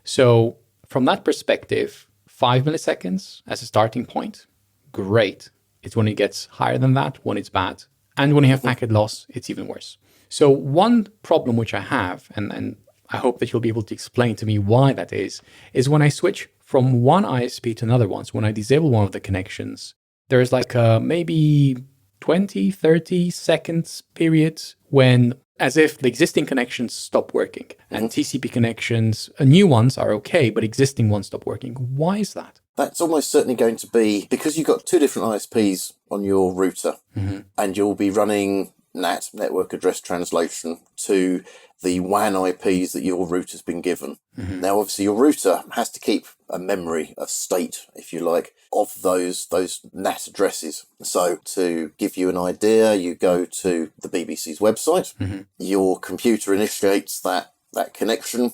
So from that perspective, 5 milliseconds as a starting point, great. It's when it gets higher than that, when it's bad. And when you have packet loss, it's even worse. So one problem which I have, and I hope that you'll be able to explain to me why that is when I switch from one ISP to another one, so when I disable one of the connections, there's like maybe 20, 30 seconds period when as if the existing connections stop working and TCP connections, new ones are okay, but existing ones stop working. Why is that? That's almost certainly going to be because you've got two different ISPs on your router and you'll be running NAT, network address translation, to the WAN IPs that your router's been given. Now, obviously, your router has to keep a memory, a state, if you like, of those NAT addresses. So to give you an idea, you go to the BBC's website, your computer initiates that connection.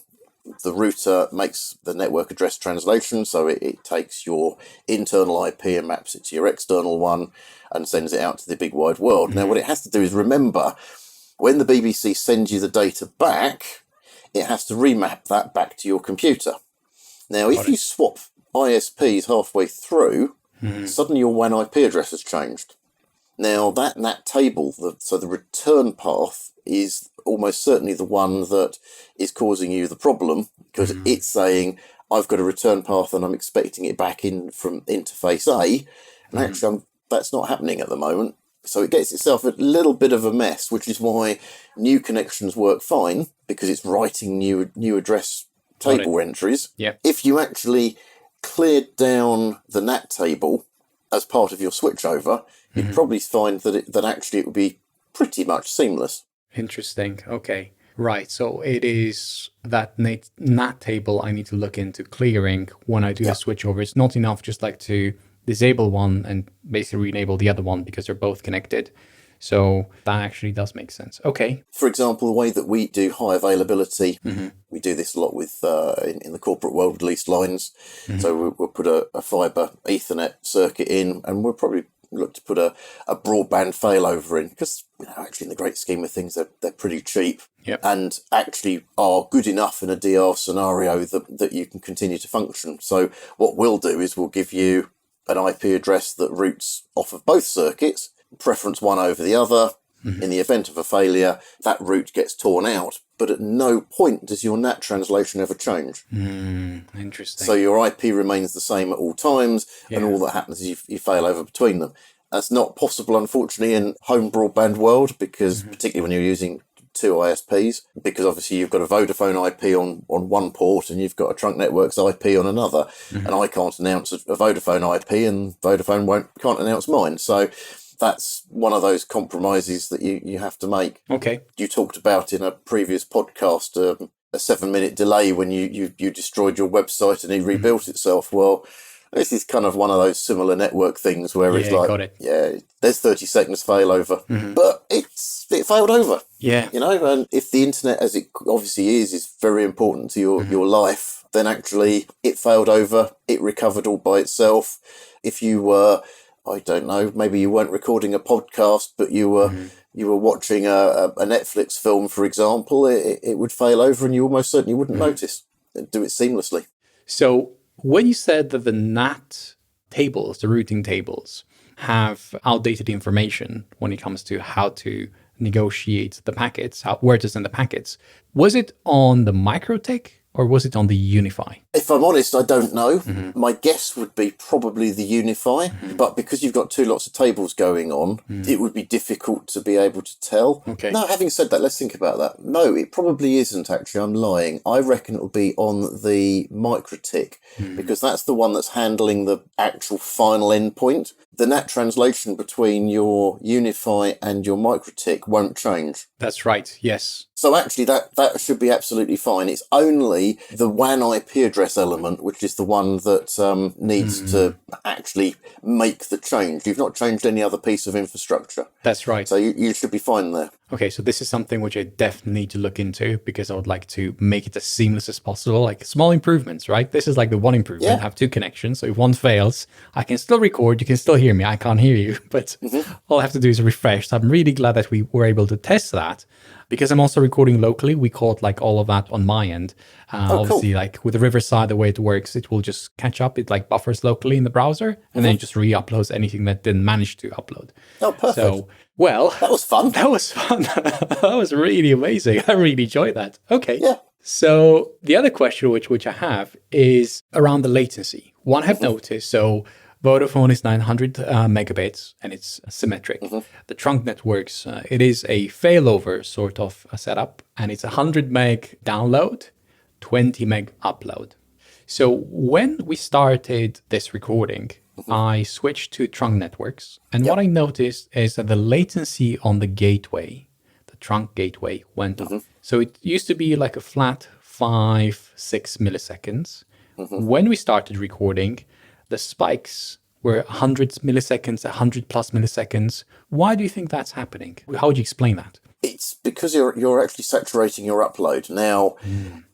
The router makes the network address translation, so it takes your internal IP and maps it to your external one and sends it out to the big wide world. Now, what it has to do is remember, when the BBC sends you the data back, it has to remap that back to your computer. Now, if you swap ISPs halfway through, suddenly your WAN IP address has changed. Now, that NAT table, so the return path, is almost certainly the one that is causing you the problem, because it's saying, I've got a return path and I'm expecting it back in from interface A, and actually that's not happening at the moment. So it gets itself a little bit of a mess, which is why new connections work fine, because it's writing new address table entries. If you actually cleared down the NAT table as part of your switchover, you'd probably find that actually it would be pretty much seamless. Interesting. Okay. Right. So it is that NAT table I need to look into clearing when I do the switchover. It's not enough just like to disable one and basically re-enable the other one because they're both connected. So that actually does make sense. Okay. For example, the way that we do high availability, we do this a lot with in the corporate world with leased lines. So we'll put a fiber Ethernet circuit in, and we'll probably look to put a broadband failover in, because actually in the great scheme of things, they're pretty cheap and actually are good enough in a DR scenario that you can continue to function. So what we'll do is we'll give you an IP address that routes off of both circuits, preference one over the other. In the event of a failure, that route gets torn out, but at no point does your NAT translation ever change. Interesting. So your IP remains the same at all times, and all that happens is you fail over between them. That's not possible, unfortunately, in home broadband world, because particularly when you're using two ISPs, because obviously you've got a Vodafone IP on one port and you've got a Trunk Networks IP on another, and I can't announce a Vodafone IP and Vodafone can't announce mine. So that's one of those compromises that you have to make. Okay. You talked about in a previous podcast a 7-minute delay when you destroyed your website and it rebuilt itself. Well, this is kind of one of those similar network things where it's like, there's 30 seconds failover, but it failed over. And if the internet, as it obviously is very important to your life, then actually it failed over, it recovered all by itself. If you were, I don't know, maybe you weren't recording a podcast, but you were watching a Netflix film, for example, it would fail over and you almost certainly wouldn't notice. It'd do it seamlessly. So when you said that the NAT tables, the routing tables, have outdated information when it comes to how to negotiate the packets, where to send the packets, was it on the MikroTik or was it on the Unifi? If I'm honest, I don't know. My guess would be probably the Unifi, but because you've got two lots of tables going on, it would be difficult to be able to tell. Okay. No, having said that, let's think about that. No, it probably isn't, actually. I'm lying. I reckon it'll be on the MikroTik, because that's the one that's handling the actual final endpoint. The NAT translation between your Unifi and your MikroTik won't change. That's right, yes. So actually that should be absolutely fine. It's only only the WAN IP address element, which is the one that needs to actually make the change. You've not changed any other piece of infrastructure. That's right. So you should be fine there. Okay, so this is something which I definitely need to look into because I would like to make it as seamless as possible, like small improvements, right? This is like the one improvement. Yeah. I have two connections. So if one fails, I can still record. You can still hear me. I can't hear you, but all I have to do is refresh. So I'm really glad that we were able to test that because I'm also recording locally. We caught like all of that on my end. Obviously, like with the Riverside, the way it works, it will just catch up. It like buffers locally in the browser and then it just re-uploads anything that didn't manage to upload. Oh, perfect. So, well, that was fun. That was fun. That was really amazing. I really enjoyed that. Okay. Yeah. So the other question which I have is around the latency. One I've noticed, so Vodafone is 900 megabits and it's symmetric. The trunk networks, it is a failover sort of a setup and it's 100 meg download, 20 meg upload. So when we started this recording, I switched to trunk networks. And what I noticed is that the latency on the gateway, the trunk gateway, went up. So it used to be like a flat 5-6 milliseconds. When we started recording, the spikes were 100 milliseconds, 100 plus milliseconds. Why do you think that's happening? How would you explain that? It's because you're actually saturating your upload. Now,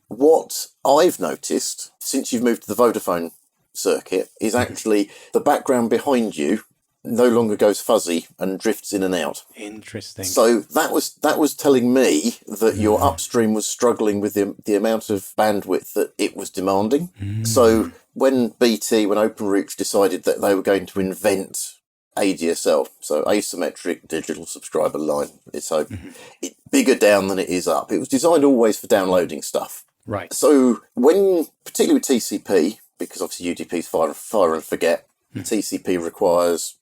what I've noticed since you've moved to the Vodafone circuit is actually the background behind you no longer goes fuzzy and drifts in and out. Interesting. So that was telling me that your upstream was struggling with the amount of bandwidth that it was demanding. So when OpenReach decided that they were going to invent ADSL, so asymmetric digital subscriber line, so it's bigger down than it is up. It was designed always for downloading stuff. Right. So when, particularly with TCP, because obviously UDP's fire and forget, TCP requires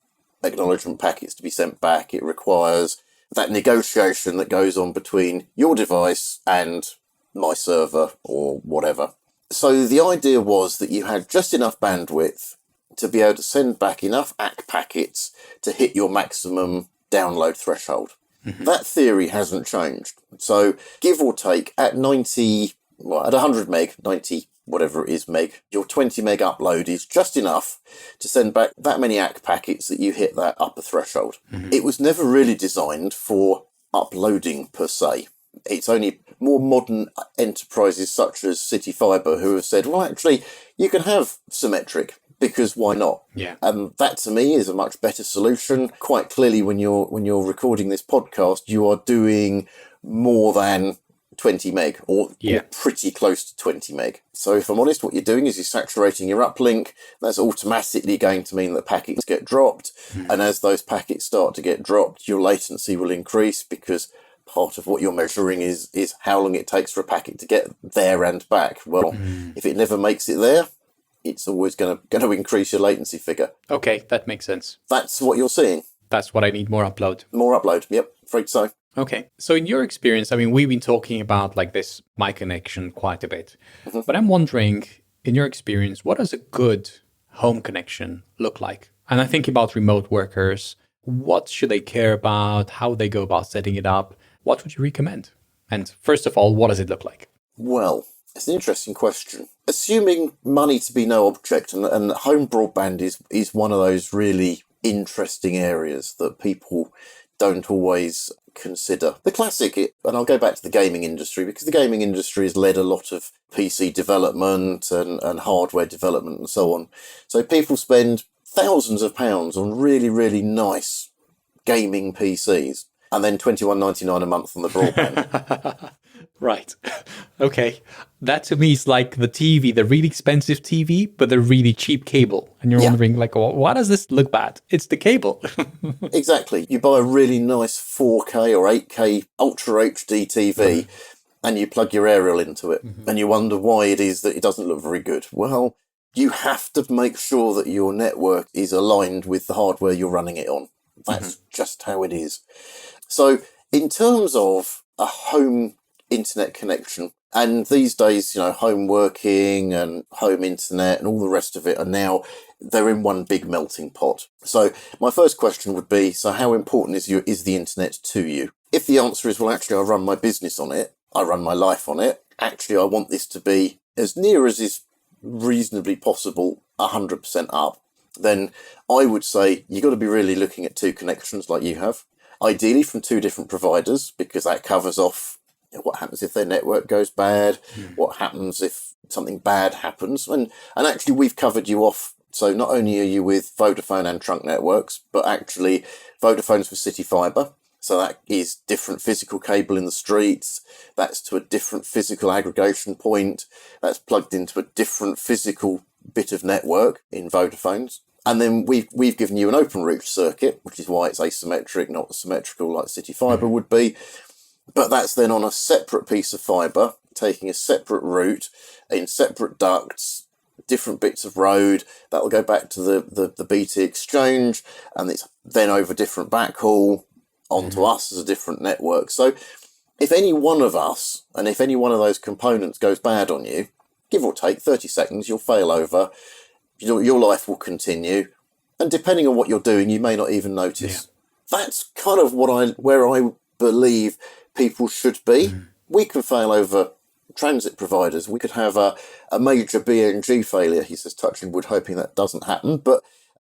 acknowledgement packets to be sent back. It requires that negotiation that goes on between your device and my server or whatever. So the idea was that you had just enough bandwidth to be able to send back enough ACK packets to hit your maximum download threshold. That theory hasn't changed. So give or take at 100 meg, 90 whatever it is meg, your 20 meg upload is just enough to send back that many ACK packets that you hit that upper threshold. It was never really designed for uploading per se. It's only more modern enterprises such as City Fibre who have said, well, actually, you can have symmetric because why not? Yeah. And that to me is a much better solution. Quite clearly, when you're recording this podcast, you are doing more than 20 meg or pretty close to 20 meg. So if I'm honest, what you're doing is you're saturating your uplink. That's automatically going to mean that packets get dropped. And as those packets start to get dropped, your latency will increase because part of what you're measuring is how long it takes for a packet to get there and back. Well, if it never makes it there, it's always going to increase your latency figure. Okay, that makes sense. That's what you're seeing. That's what I need, more upload. More upload, yep, afraid so. Okay. So in your experience, I mean, we've been talking about like this my connection quite a bit, but I'm wondering, in your experience, what does a good home connection look like? And I'm thinking about remote workers. What should they care about? How they go about setting it up? What would you recommend? And first of all, what does it look like? Well, it's an interesting question. Assuming money to be no object, and home broadband is one of those really interesting areas that people don't always consider. The classic, and I'll go back to the gaming industry, because the gaming industry has led a lot of PC development and hardware development and so on. So people spend thousands of pounds on really, really nice gaming PCs, and then $21.99 a month on the broadband. Right. Okay. That to me is like the TV, the really expensive TV, but the really cheap cable. And you're wondering, like, why does this look bad? It's the cable. Exactly. You buy a really nice 4K or 8K Ultra HD TV and you plug your aerial into it and you wonder why it is that it doesn't look very good. Well, you have to make sure that your network is aligned with the hardware you're running it on. That's just how it is. So in terms of a home internet connection, and these days, home working and home internet and all the rest of it they're in one big melting pot. So my first question would be, so how important is the internet to you? If the answer is, well, actually, I run my business on it, I run my life on it, actually I want this to be as near as is reasonably possible 100% up, then I would say you've got to be really looking at 2 connections like you have, ideally from 2 different providers, because that covers off what happens if their network goes bad, what happens if something bad happens. And actually we've covered you off. So not only are you with Vodafone and trunk networks, but actually Vodafone's with City Fibre. So that is different physical cable in the streets. That's to a different physical aggregation point. That's plugged into a different physical bit of network in Vodafone's. And then we've given you an open route circuit, which is why it's asymmetric, not symmetrical like City Fibre would be. But that's then on a separate piece of fibre, taking a separate route in separate ducts, different bits of road. That'll go back to the BT exchange, and it's then over different backhaul onto us as a different network. So if any one of us, and if any one of those components goes bad on you, give or take 30 seconds, you'll fail over, your life will continue, and depending on what you're doing, you may not even notice. That's kind of where I believe people should be. We can fail over transit providers. We could have a major BNG failure, he says, touching wood, hoping that doesn't happen, but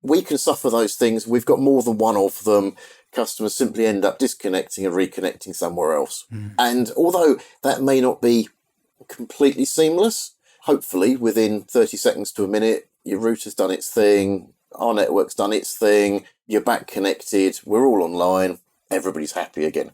we can suffer those things. We've got more than one of them. Customers simply end up disconnecting and reconnecting somewhere else. And although that may not be completely seamless, hopefully within 30 seconds to a minute, your router's done its thing, our network's done its thing, you're back connected, we're all online, everybody's happy again.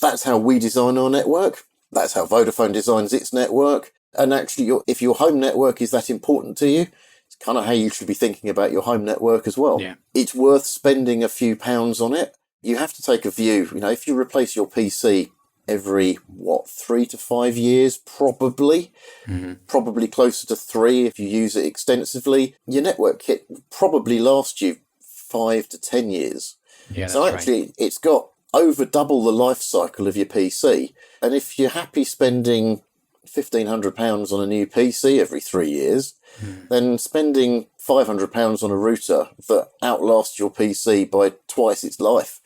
That's how we design our network. That's how Vodafone designs its network. And actually, if your home network is that important to you, it's kind of how you should be thinking about your home network as well. It's worth spending a few pounds on it. You have to take a view. If you replace your PC every, 3 to 5 years, probably closer to 3 if you use it extensively, your network kit will probably last you 5 to 10 years. So actually, it's got over double the life cycle of your PC. And if you're happy spending £1,500 on a new PC every 3 years, then spending £500 on a router that outlasts your PC by twice its life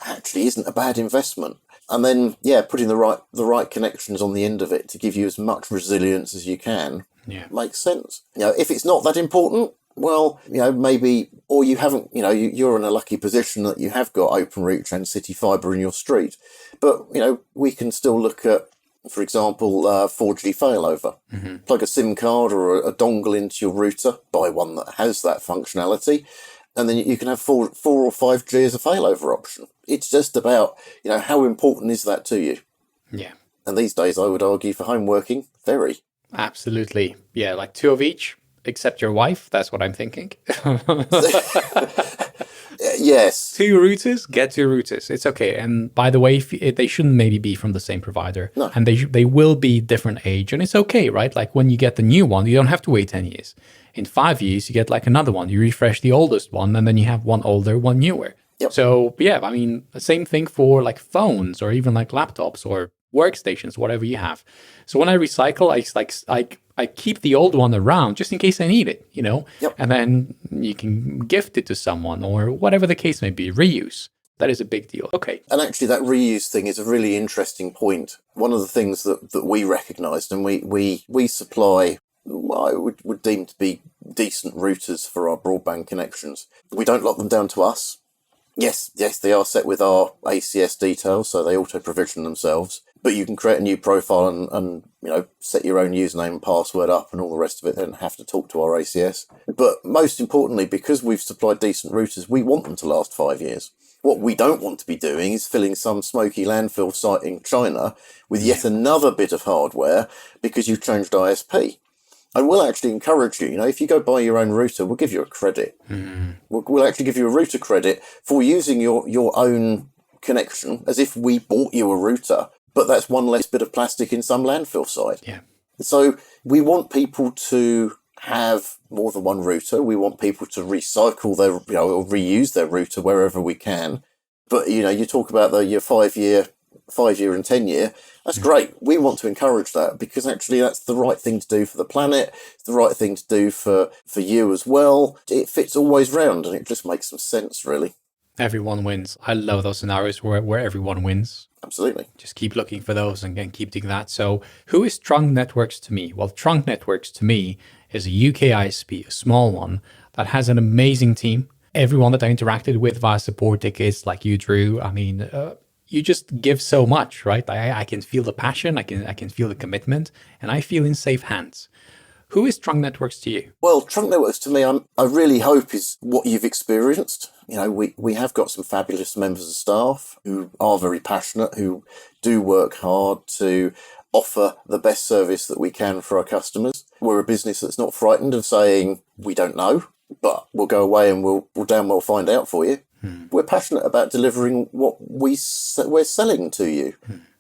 actually isn't a bad investment. And then, putting the right connections on the end of it to give you as much resilience as you can makes sense. If it's not that important, well, maybe, or you haven't, you're in a lucky position that you have got OpenRoute and City Fibre in your street. But, we can still look at, for example, 4G failover. Plug a SIM card or a dongle into your router, buy one that has that functionality, and then you can have 4 or 5G as a failover option. It's just about, how important is that to you? And these days, I would argue for home working, very. Absolutely. Yeah, like 2 of each. Except your wife, that's what I'm thinking. Yes. 2 routers, get 2 routers. It's okay. And by the way, they shouldn't maybe be from the same provider. No. And they will be different age. And it's okay, right? Like when you get the new one, you don't have to wait 10 years. In 5 years, you get like another one. You refresh the oldest one, and then you have one older, one newer. So, the same thing for like phones or even like laptops or workstations, whatever you have. So when I recycle, I keep the old one around just in case I need it, and then you can gift it to someone or whatever the case may be, reuse. That is a big deal. Okay. And actually that reuse thing is a really interesting point. One of the things that we recognised, and we supply what I would deem to be decent routers for our broadband connections. We don't lock them down to us. Yes, they are set with our ACS details, so they auto-provision themselves. But you can create a new profile and set your own username and password up and all the rest of it. They don't have to talk to our ACS. But most importantly, because we've supplied decent routers, we want them to last 5 years. What we don't want to be doing is filling some smoky landfill site in China with yet another bit of hardware because you've changed ISP. And we'll actually encourage you, if you go buy your own router, we'll give you a credit. We'll actually give you a router credit for using your own connection as if we bought you a router. But that's one less bit of plastic in some landfill site. So we want people to have more than one router. We want people to recycle their, or reuse their router wherever we can. But, you talk about your 5 year and 10 year. That's great. We want to encourage that because actually that's the right thing to do for the planet. It's the right thing to do for you as well. It fits always round and it just makes some sense, really. Everyone wins. I love those scenarios where everyone wins. Absolutely. Just keep looking for those and keep doing that. So who is Trunk Networks to me? Well, Trunk Networks to me is a UK ISP, a small one that has an amazing team. Everyone that I interacted with via support tickets like you, Drew, I mean, you just give so much, right? I can feel the passion, I can feel the commitment, and I feel in safe hands. Who is Trunk Networks to you? Well, Trunk Networks to me, I really hope is what you've experienced. You know, we have got some fabulous members of staff who are very passionate, who do work hard to offer the best service that we can for our customers. We're a business that's not frightened of saying we don't know, but we'll go away and we'll damn well find out for you. We're passionate about delivering what we're selling to you.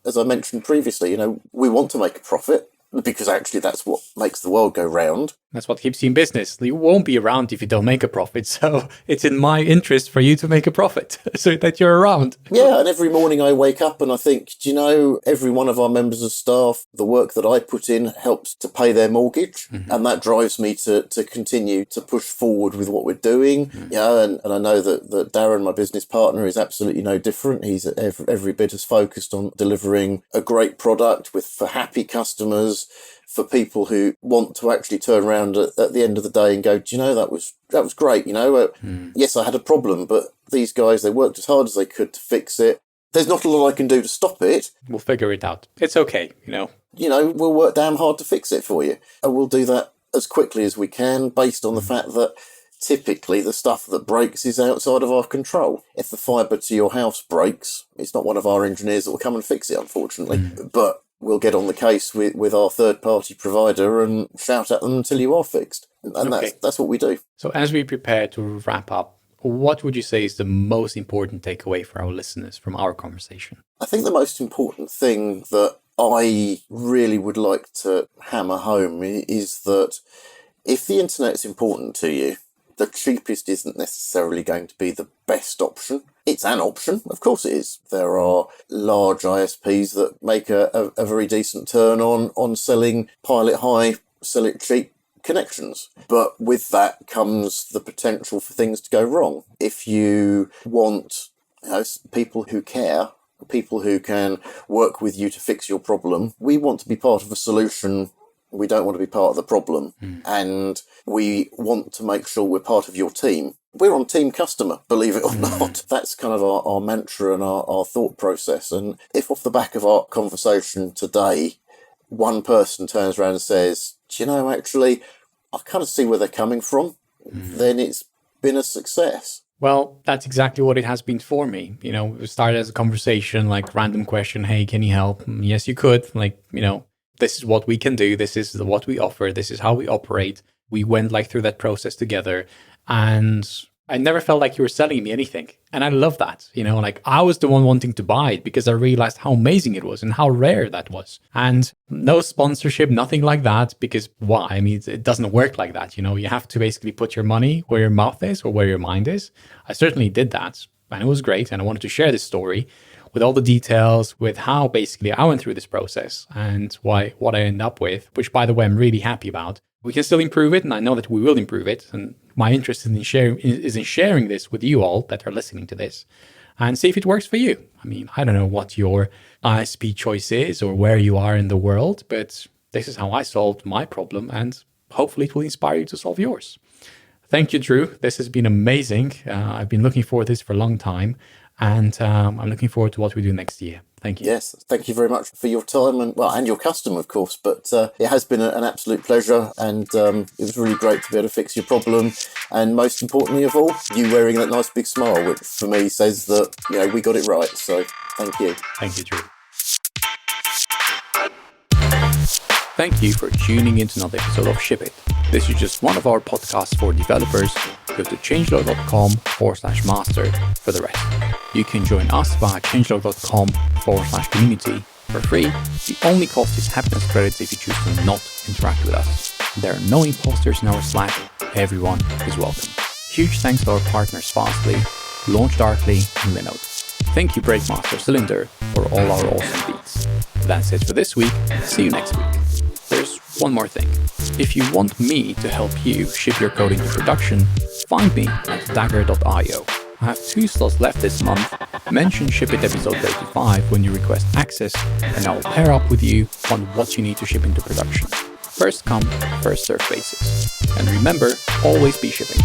As I mentioned previously, you know, we want to make a profit, because actually that's what makes the world go round. That's what keeps you in business. You won't be around if you don't make a profit. So it's in my interest for you to make a profit so that you're around. Yeah, and every morning I wake up and I think, do you know, every one of our members of staff, the work that I put in helps to pay their mortgage. And that drives me to continue to push forward with what we're doing. Yeah, and I know that Darren, my business partner, is absolutely no different. He's every bit as focused on delivering a great product for happy customers, for people who want to actually turn around at the end of the day and go, do you know, that was great. You know, yes, I had a problem, but these guys, they worked as hard as they could to fix it. There's not a lot I can do to stop it. We'll figure it out. It's okay, you know. You know, we'll work damn hard to fix it for you. And we'll do that as quickly as we can, based on the fact that typically the stuff that breaks is outside of our control. If the fibre to your house breaks, it's not one of our engineers that will come and fix it, unfortunately. But we'll get on the case with our third-party provider and shout at them until you are fixed. And that's what we do. So as we prepare to wrap up, what would you say is the most important takeaway for our listeners from our conversation? I think the most important thing that I really would like to hammer home is that if the internet is important to you, the cheapest isn't necessarily going to be the best option. It's an option, of course it is. There are large ISPs that make a very decent turn on selling pilot high, sell it cheap connections. But with that comes the potential for things to go wrong. If you want, you know, people who care, people who can work with you to fix your problem, we want to be part of a solution. We don't want to be part of the problem. And we want to make sure we're part of your team. We're on team customer, believe it or not. That's kind of our mantra and our thought process. And if off the back of our conversation today, one person turns around and says, do you know, actually, I kind of see where they're coming from, then it's been a success. Well, that's exactly what it has been for me. You know, it started as a conversation, like random question, hey, can you help? Yes, you could. Like, you know, this is what we can do. This is what we offer. This is how we operate. We went like through that process together, and I never felt like you were selling me anything. And I love that, you know, like I was the one wanting to buy it because I realized how amazing it was and how rare that was. And no sponsorship, nothing like that, because why? I mean, it doesn't work like that. You know, you have to basically put your money where your mouth is or where your mind is. I certainly did that, and it was great. And I wanted to share this story with all the details, with how basically I went through this process and what I ended up with, which, by the way, I'm really happy about. We can still improve it, and I know that we will improve it. And my interest in sharing this with you all that are listening to this, and see if it works for you. I mean, I don't know what your ISP choice is or where you are in the world, but this is how I solved my problem, and hopefully it will inspire you to solve yours. Thank you, Drew. This has been amazing. I've been looking forward to this for a long time, and I'm looking forward to what we do next year. Thank you. Yes, thank you very much for your time and your custom, of course. But it has been an absolute pleasure, and it was really great to be able to fix your problem. And most importantly of all, you wearing that nice big smile, which for me says that, you know, we got it right. So thank you. Thank you, Drew. Thank you for tuning into another episode of Ship It. This is just one of our podcasts for developers. Go to changelog.com/master for the rest. You can join us via changelog.com/community for free. The only cost is happiness credits if you choose to not interact with us. There are no imposters in our Slack. Everyone is welcome. Huge thanks to our partners Fastly, LaunchDarkly, and Linode. Thank you Breakmaster Cylinder for all our awesome beats. That's it for this week. See you next week. There's one more thing. If you want me to help you ship your code into production, find me at dagger.io. I have 2 slots left this month. Mention Ship It episode 35 when you request access, and I will pair up with you on what you need to ship into production. First come, first served basis. And remember, always be shipping.